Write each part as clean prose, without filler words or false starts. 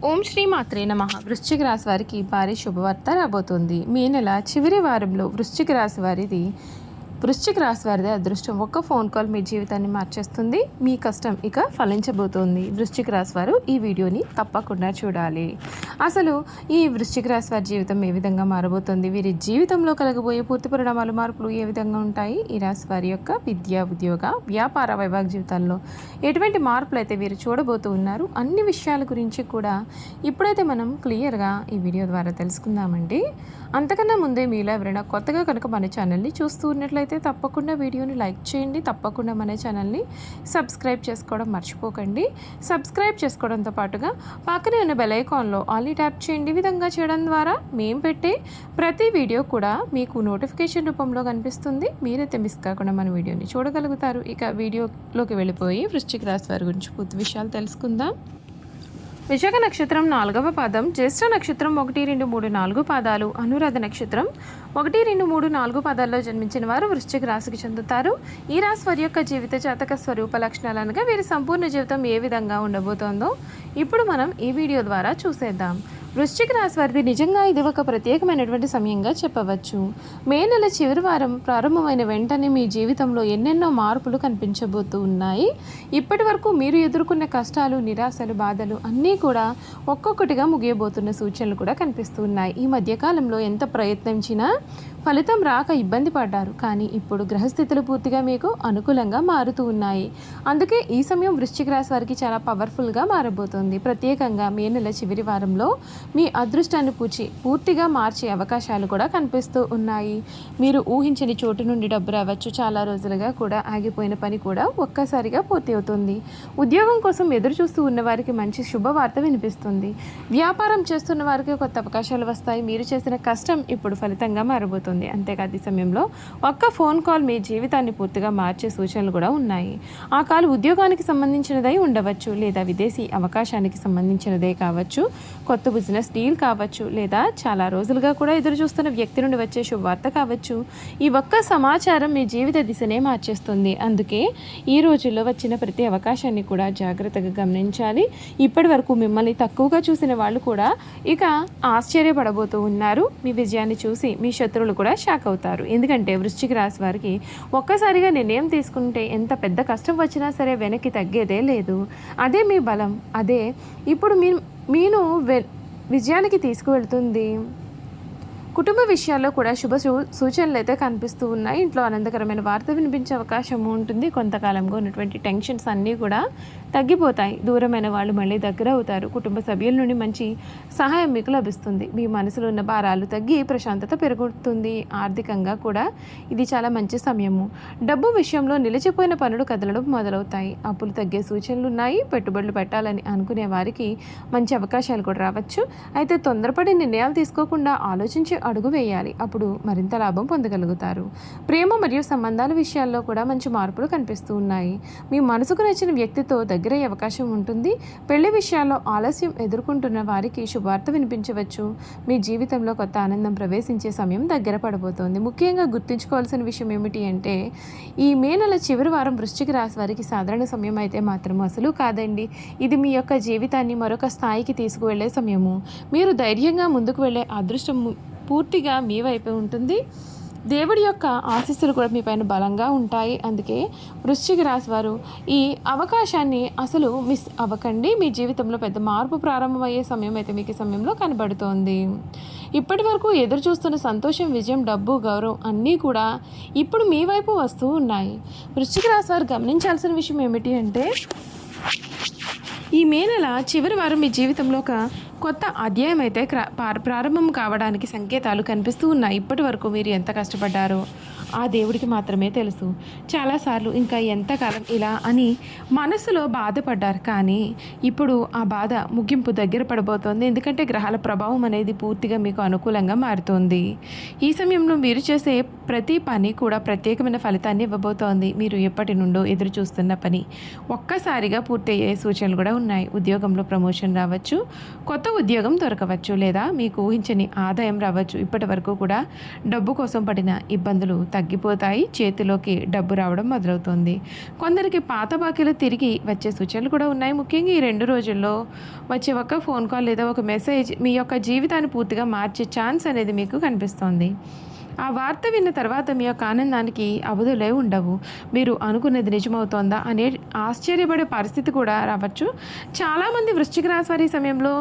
ఓం శ్రీ మాత్రే నమః. వృశ్చిక రాశి వారికి భారీ శుభవార్త రాబోతోంది. మే నెల చివరి వారంలో వృశ్చిక రాశి వారిది అదృష్టం. ఒక్క ఫోన్ కాల్ మీ జీవితాన్ని మార్చేస్తుంది. మీ కష్టం ఇక ఫలించబోతోంది. వృశ్చిక రాశి వారు ఈ వీడియోని తప్పకుండా చూడాలి. అసలు ఈ వృశ్చిక రాశి వారి జీవితం ఏ విధంగా మారబోతోంది, వీరి జీవితంలో కలగబోయే పూర్తి పరిణామాలు మార్పులు ఏ విధంగా ఉంటాయి, ఈ రాశి వారి యొక్క విద్య, ఉద్యోగ, వ్యాపార, వైవాహిక జీవితాల్లో ఎటువంటి మార్పులు అయితే వీరు చూడబోతూ ఉన్నారు, అన్ని విషయాల గురించి కూడా ఇప్పుడైతే మనం క్లియర్గా ఈ వీడియో ద్వారా తెలుసుకుందామండి. అంతకన్నా ముందే మీలో ఎవరైనా కొత్తగా కనుక మన ఛానల్ని చూస్తూ ఉన్నట్లయితే తప్పకుండా వీడియోని లైక్ చేయండి. తప్పకుండా మన ఛానల్ని సబ్స్క్రైబ్ చేసుకోవడం మర్చిపోకండి. సబ్స్క్రైబ్ చేసుకోవడంతో పాటుగా పక్కనే ఉన్న బెల్ ఐకాన్లో ఆల్ని ట్యాప్ చేయండి. ఈ విధంగా చేయడం ద్వారా మేము పెట్టే ప్రతి వీడియో కూడా మీకు నోటిఫికేషన్ రూపంలో కనిపిస్తుంది. మీరైతే మిస్ కాకుండా మన వీడియోని చూడగలుగుతారు. ఇక వీడియోలోకి వెళ్ళిపోయి వృశ్చిక రాశి వారి గురించి పూర్తి విషయాలు తెలుసుకుందాం. విశాఖ నక్షత్రం 4వ పాదం, జ్యేష్ఠ నక్షత్రం 1, 2, 3, 4 పాదాలు, అనురాధ నక్షత్రం 1, 2, 3, 4 పాదాల్లో జన్మించిన వారు వృశ్చిక రాశికి చెందుతారు. ఈ రాశి వారి యొక్క జీవిత జాతక స్వరూప లక్షణాలు అనగా వీరి సంపూర్ణ జీవితం ఏ విధంగా ఉండబోతోందో ఇప్పుడు మనం ఈ వీడియో ద్వారా చూసేద్దాం. వృశ్చిక రాశి వారిది నిజంగా ఇది ఒక ప్రత్యేకమైనటువంటి సమయంగా చెప్పవచ్చు. మే నెల చివరి వారం ప్రారంభమైన వెంటనే మీ జీవితంలో ఎన్నెన్నో మార్పులు కనిపించబోతూ ఉన్నాయి. ఇప్పటి వరకు మీరు ఎదుర్కొన్న కష్టాలు, నిరాశలు, బాధలు అన్నీ కూడా ఒక్కొక్కటిగా ముగియబోతున్న సూచనలు కూడా కనిపిస్తూ ఉన్నాయి. ఈ మధ్యకాలంలో ఎంత ప్రయత్నించినా ఫలితం రాక ఇబ్బంది పడ్డారు, కానీ ఇప్పుడు గ్రహస్థితులు పూర్తిగా మీకు అనుకూలంగా మారుతూ ఉన్నాయి. అందుకే ఈ సమయం వృశ్చిక రాశి వారికి చాలా పవర్ఫుల్గా మారబోతోంది. ప్రత్యేకంగా మే నెల చివరి వారంలో మీ అదృష్టాన్ని పూర్తిగా మార్చే అవకాశాలు కూడా కనిపిస్తూ ఉన్నాయి. మీరు ఊహించని చోటు నుండి డబ్బు రావచ్చు. చాలా రోజులుగా కూడా ఆగిపోయిన పని కూడా ఒక్కసారిగా పూర్తి అవుతుంది. ఉద్యోగం కోసం ఎదురు చూస్తూ ఉన్న వారికి మంచి శుభవార్త వినిపిస్తుంది. వ్యాపారం చేస్తున్న వారికి కొత్త అవకాశాలు వస్తాయి. మీరు చేసిన కష్టం ఇప్పుడు ఫలితంగా మారబోతుంది. అంతేకాదు ఈ సమయంలో ఒక్క ఫోన్ కాల్ మీ జీవితాన్ని పూర్తిగా మార్చే సూచనలు కూడా ఉన్నాయి. ఆ కాల్ ఉద్యోగానికి సంబంధించినదై ఉండవచ్చు, లేదా విదేశీ అవకాశానికి సంబంధించినదే కావచ్చు, కొత్త బిజినెస్ డీల్ కావచ్చు, లేదా చాలా రోజులుగా కూడా ఎదురు చూస్తున్న వ్యక్తి నుండి వచ్చే శుభవార్త కావచ్చు. ఈ ఒక్క సమాచారం మీ జీవిత దిశనే మార్చేస్తుంది. అందుకే ఈ రోజుల్లో వచ్చిన ప్రతి అవకాశాన్ని కూడా జాగ్రత్తగా గమనించాలి. ఇప్పటి వరకు మిమ్మల్ని తక్కువగా చూసిన వాళ్ళు కూడా ఇక ఆశ్చర్యపడబోతూ ఉన్నారు. మీ విజయాన్ని చూసి మీ శత్రువులు కూడా షాక్ అవుతారు. ఎందుకంటే వృశ్చిక రాశి వారికి ఒక్కసారిగా నిర్ణయం తీసుకుంటే ఎంత పెద్ద కష్టం వచ్చినా సరే వెనక్కి తగ్గేదే లేదు. అదే మీ బలం. అదే ఇప్పుడు మీను విజయానికి తీసుకువెళ్తుంది. కుటుంబ విషయాల్లో కూడా శుభ సూచనలు అయితే కనిపిస్తూ ఉన్నాయి. ఇంట్లో ఆనందకరమైన వార్త వినిపించే అవకాశం ఉంటుంది. కొంతకాలంగా ఉన్నటువంటి టెన్షన్స్ అన్నీ కూడా తగ్గిపోతాయి. దూరమైన వాళ్ళు మళ్ళీ దగ్గర అవుతారు. కుటుంబ సభ్యుల నుండి మంచి సహాయం మీకు లభిస్తుంది. మీ మనసులో ఉన్న భారాలు తగ్గి ప్రశాంతత పెరుగుతుంది. ఆర్థికంగా కూడా ఇది చాలా మంచి సమయము. డబ్బు విషయంలో నిలిచిపోయిన పనులు కదలడం మొదలవుతాయి. అప్పులు తగ్గే సూచనలు ఉన్నాయి. పెట్టుబడులు పెట్టాలని అనుకునే వారికి మంచి అవకాశాలు కూడా రావచ్చు. అయితే తొందరపడి నిర్ణయాలు తీసుకోకుండా ఆలోచించి అడుగు వేయాలి. అప్పుడు మరింత లాభం పొందగలుగుతారు. ప్రేమ మరియు సంబంధాల విషయాల్లో కూడా మంచి మార్పులు కనిపిస్తూ ఉన్నాయి. మీ మనసుకు నచ్చిన వ్యక్తితో దగ్గరయ్యే అవకాశం ఉంటుంది. పెళ్లి విషయాల్లో ఆలస్యం ఎదుర్కొంటున్న వారికి శుభవార్త వినిపించవచ్చు. మీ జీవితంలో కొత్త ఆనందం ప్రవేశించే సమయం దగ్గర పడబోతోంది. ముఖ్యంగా గుర్తుంచుకోవాల్సిన విషయం ఏమిటి అంటే ఈ మే నెల చివరి వారం వృశ్చిక రాశి వారికి సాధారణ సమయం అయితే మాత్రం అసలు కాదండి. ఇది మీ యొక్క జీవితాన్ని మరొక స్థాయికి తీసుకువెళ్లే సమయము. మీరు ధైర్యంగా ముందుకు వెళ్లే అదృష్టం పూర్తిగా మీ వైపే ఉంటుంది. దేవుడి యొక్క ఆశీస్సులు కూడా మీ పైన బలంగా ఉంటాయి. అందుకే వృశ్చిక రాశి వారు ఈ అవకాశాన్ని అసలు మిస్ అవ్వకండి. మీ జీవితంలో పెద్ద మార్పు ప్రారంభమయ్యే సమయం అయితే మీకు ఈ సమయంలో కనబడుతోంది. ఇప్పటి వరకు ఎదురు చూస్తున్న సంతోషం, విజయం, డబ్బు, గౌరవం అన్నీ కూడా ఇప్పుడు మీ వైపు వస్తూ ఉన్నాయి. వృశ్చిక రాశి వారు గమనించాల్సిన విషయం ఏమిటి అంటే ఈ మే నెల చివరి వారం మీ జీవితంలో ఒక కొత్త అధ్యాయం అయితే ప్రారంభం కావడానికి సంకేతాలు కనిపిస్తూ ఉన్నాయి. ఇప్పటి వరకు మీరు ఎంత కష్టపడ్డారో ఆ దేవుడికి మాత్రమే తెలుసు. చాలాసార్లు ఇంకా ఎంతకాలం ఇలా అని మనసులో బాధపడ్డారు, కానీ ఇప్పుడు ఆ బాధ ముగింపు దగ్గర పడబోతోంది. ఎందుకంటే గ్రహాల ప్రభావం అనేది పూర్తిగా మీకు అనుకూలంగా మారుతోంది. ఈ సమయంలో మీరు చేసే ప్రతి పని కూడా ప్రత్యేకమైన ఫలితాన్ని ఇవ్వబోతోంది. మీరు ఎప్పటి నుండో ఎదురు చూస్తున్న పని ఒక్కసారిగా పూర్తయ్యే సూచనలు కూడా ఉన్నాయి. ఉద్యోగంలో ప్రమోషన్ రావచ్చు, కొత్త ఉద్యోగం దొరకవచ్చు, లేదా మీకు ఊహించని ఆదాయం రావచ్చు. ఇప్పటి వరకు కూడా డబ్బు కోసం పడిన ఇబ్బందులు తగ్గిపోతాయి, చేతిలోకి డబ్బు రావడం మొదలవుతుంది. కొందరికి పాత బాకీలు తిరిగి వచ్చే సూచనలు కూడా ఉన్నాయి. ముఖ్యంగా ఈ 2 రోజుల్లో వచ్చే ఒక ఫోన్ కాల్ లేదా ఒక మెసేజ్ మీ యొక్క జీవితాన్ని పూర్తిగా మార్చే ఛాన్స్ అనేది మీకు కనిపిస్తోంది. ఆ వార్త విన్న తర్వాత మీ యొక్క ఆనందానికి అవధులే ఉండవు. మీరు అనుకున్నది నిజమవుతోందా అనే ఆశ్చర్యపడే పరిస్థితి కూడా రావచ్చు. చాలామంది వృశ్చిక రాశి వారి ఈ సమయంలో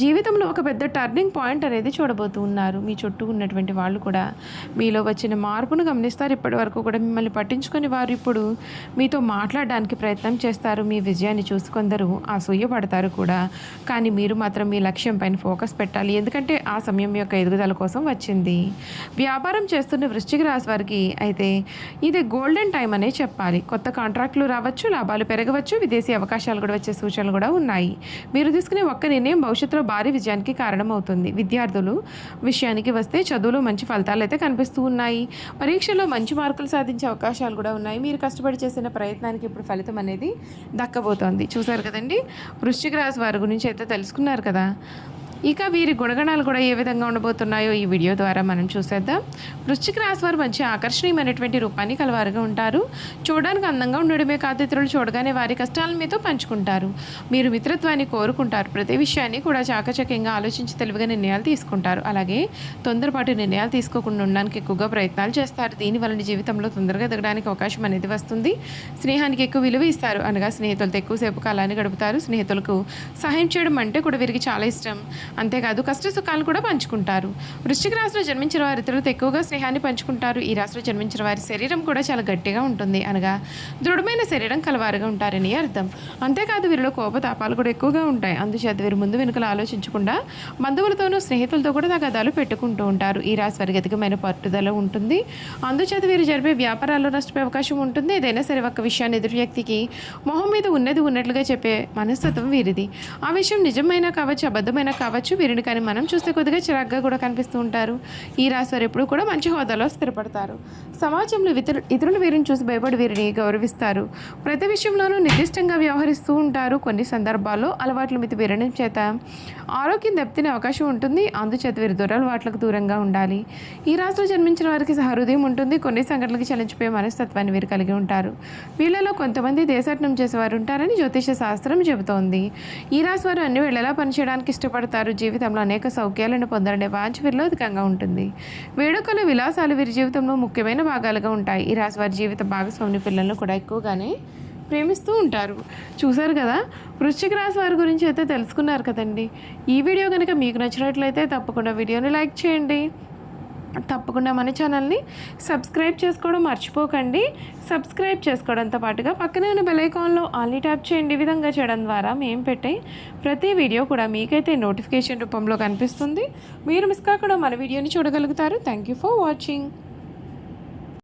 జీవితంలో ఒక పెద్ద టర్నింగ్ పాయింట్ అనేది చూడబోతూ ఉన్నారు. మీ చుట్టూ ఉన్నటువంటి వాళ్ళు కూడా మీలో వచ్చిన మార్పును గమనిస్తారు. ఇప్పటి వరకు కూడా మిమ్మల్ని పట్టించుకొని వారు ఇప్పుడు మీతో మాట్లాడడానికి ప్రయత్నం చేస్తారు. మీ విజయాన్ని చూసి కొందరు అసూయపడతారు కూడా. కానీ మీరు మాత్రం మీ లక్ష్యం పైన ఫోకస్ పెట్టాలి. ఎందుకంటే ఆ సమయం యొక్క ఎదుగుదల కోసం వచ్చింది. వ్యాపారం చేస్తున్న వృశ్చిక రాశి వారికి అయితే ఇది గోల్డెన్ టైం అనే చెప్పాలి. కొత్త కాంట్రాక్టులు రావచ్చు, లాభాలు పెరగవచ్చు, విదేశీ అవకాశాలు కూడా వచ్చే సూచనలు కూడా ఉన్నాయి. మీరు తీసుకునే ఒక్క నిర్ణయం భవిష్యత్తులో భారీ విజయానికి కారణమవుతుంది. విద్యార్థులు విషయానికి వస్తే చదువులో మంచి ఫలితాలు అయితే కనిపిస్తూ ఉన్నాయి. పరీక్షల్లో మంచి మార్కులు సాధించే అవకాశాలు కూడా ఉన్నాయి. మీరు కష్టపడి చేసిన ప్రయత్నానికి ఇప్పుడు ఫలితం అనేది దక్కబోతోంది. చూసారు కదండి, వృశ్చిక రాశి వారి గురించి అయితే తెలుసుకున్నారు కదా. ఇక వీరి గుణగణాలు కూడా ఏ విధంగా ఉండబోతున్నాయో ఈ వీడియో ద్వారా మనం చూసేద్దాం. వృశ్చిక రాశి వారు మంచి ఆకర్షణీయమైనటువంటి రూపాన్ని కలవారుగా ఉంటారు. చూడడానికి అందంగా ఉండడమే కాదు, ఇతరులు చూడగానే వారి కష్టాలను మీతో పంచుకుంటారు. మీరు మిత్రత్వాన్ని కోరుకుంటారు. ప్రతి విషయాన్ని కూడా చాకచక్యంగా ఆలోచించి తెలివిగా నిర్ణయాలు తీసుకుంటారు. అలాగే తొందరపాటు నిర్ణయాలు తీసుకోకుండా ఉండడానికి ఎక్కువగా ప్రయత్నాలు చేస్తారు. దీనివలన జీవితంలో తొందరగా ఎదగడానికి అవకాశం అనేది వస్తుంది. స్నేహానికి ఎక్కువ విలువ ఇస్తారు. అనగా స్నేహితులతో ఎక్కువసేపు కాలాన్ని గడుపుతారు. స్నేహితులకు సహాయం చేయడం అంటే కూడా వీరికి చాలా ఇష్టం. అంతేకాదు కష్ట సుఖాలు కూడా పంచుకుంటారు. వృశ్చిక రాశిలో జన్మించిన వారు ఇతరులతో ఎక్కువగా స్నేహాన్ని పంచుకుంటారు. ఈ రాశిలో జన్మించిన వారి శరీరం కూడా చాలా గట్టిగా ఉంటుంది. అనగా దృఢమైన శరీరం కలవారుగా ఉంటారని అర్థం. అంతేకాదు వీరిలో కోపతాపాలు కూడా ఎక్కువగా ఉంటాయి. అందుచేత వీరు ముందు వెనుకలు ఆలోచించకుండా బంధువులతోనూ స్నేహితులతో కూడా తగాదాలు పెట్టుకుంటూ ఉంటారు. ఈ రాశి వారికి అధికమైన పట్టుదల ఉంటుంది. అందుచేత వీరు జరిపే వ్యాపారాల్లో నష్టపోయే అవకాశం ఉంటుంది. ఏదైనా సరే ఒక విషయాన్ని ఎదురు వ్యక్తికి మొహం మీద ఉన్నది ఉన్నట్లుగా చెప్పే మనస్తత్వం వీరిది. ఆ విషయం నిజమైనా కావచ్చు, అబద్ధమైనా కావచ్చు, వీరిని కానీ మనం చూస్తే కొద్దిగా చిరాగ్గా కూడా కనిపిస్తూ ఉంటారు. ఈ రాశి వారు ఎప్పుడు కూడా మంచి హోదాలో స్థిరపడతారు. సమాజంలో ఇతరులు వీరిని చూసి భయపడి వీరిని గౌరవిస్తారు. ప్రతి విషయంలోనూ నిర్దిష్టంగా వ్యవహరిస్తూ ఉంటారు. కొన్ని సందర్భాల్లో అలవాట్ల మితి వీరడం చేత ఆరోగ్యం దెబ్బతినే అవకాశం ఉంటుంది. అందుచేత వీరు దురలవాట్లకు దూరంగా ఉండాలి. ఈ రాశిలో జన్మించిన వారికి సహృదయం ఉంటుంది. కొన్ని సంఘటనలకు చలించిపోయే మనస్తత్వాన్ని వీరు కలిగి ఉంటారు. వీళ్ళలో కొంతమంది దేశాటనం చేసేవారు ఉంటారని జ్యోతిష శాస్త్రం చెబుతోంది. ఈ రాశి వారు అన్ని వేళలా పనిచేయడానికి ఇష్టపడతారు. జీవితంలో అనేక సౌఖ్యాలను పొందడనే వాంఛ వీరిలో అధికంగా ఉంటుంది. వేడుకలు, విలాసాలు వీరి జీవితంలో ముఖ్యమైన భాగాలుగా ఉంటాయి. ఈ రాశి వారి జీవిత భాగస్వామి పిల్లలను కూడా ఎక్కువగానే ప్రేమిస్తూ ఉంటారు. చూసారు కదా, వృశ్చిక రాశి వారి గురించి అయితే తెలుసుకున్నారు కదండి. ఈ వీడియో కనుక మీకు నచ్చినట్లయితే తప్పకుండా వీడియోని లైక్ చేయండి. తప్పకుండా మన ఛానల్ని సబ్స్క్రైబ్ చేసుకోవడం మర్చిపోకండి. సబ్స్క్రైబ్ చేసుకోవడంతో పాటుగా పక్కనే ఉన్న బెల్ ఐకాన్లో ఆల్ని ట్యాప్ చేయండి. ఈ విధంగా చేయడం ద్వారా మేము పెట్టే ప్రతి వీడియో కూడా మీకైతే నోటిఫికేషన్ రూపంలో కనిపిస్తుంది. మీరు మిస్ కాకుండా మన వీడియోని చూడగలుగుతారు. Thank you for watching.